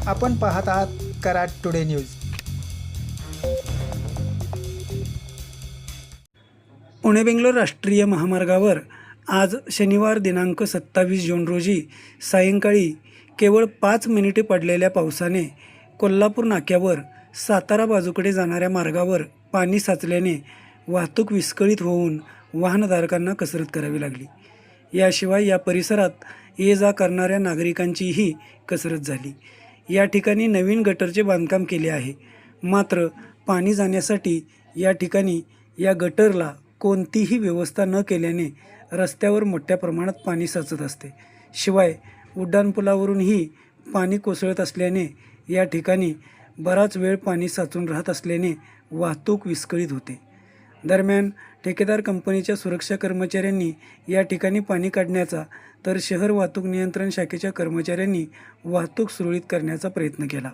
आपण पाहत आहात कराड टुडे न्यूज. पुणे बेंगलोर राष्ट्रीय महामार्गावर आज शनिवार दिनांक 27 जून रोजी सायंकाळी केवळ 5 मिनिटे पडलेल्या पावसाने कोल्हापूर नाक्यावर सातारा बाजूकडे जाणाऱ्या मार्गावर पाणी साचल्याने वाहतूक विस्कळीत होऊन वाहनधारकांना कसरत करावी लागली. याशिवाय या परिसरात ये जा करणाऱ्या नागरिकांचीही कसरत झाली. या ठिकाणी नवीन गटरचे बांधकाम केले आहे, मात्र पाणी जाण्यासाठी या ठिकाणी या गटरला कोणतीही व्यवस्था न केल्याने रस्त्यावर मोठ्या प्रमाणात पाणी साचत असते. शिवाय उड्डाणपुलावरूनही पाणी कोसळत असल्याने या ठिकाणी बराच वेळ पाणी साचून राहत असल्याने वाहतूक विस्कळीत होते. दरम्यान ठेकेदार कंपनीच्या सुरक्षा कर्मचाऱ्यांनी या ठिकाणी पाणी काढण्याचा तर शहर वाहतूक नियंत्रण शाखेच्या कर्मचाऱ्यांनी वाहतूक सुरळीत करण्याचा प्रयत्न केला.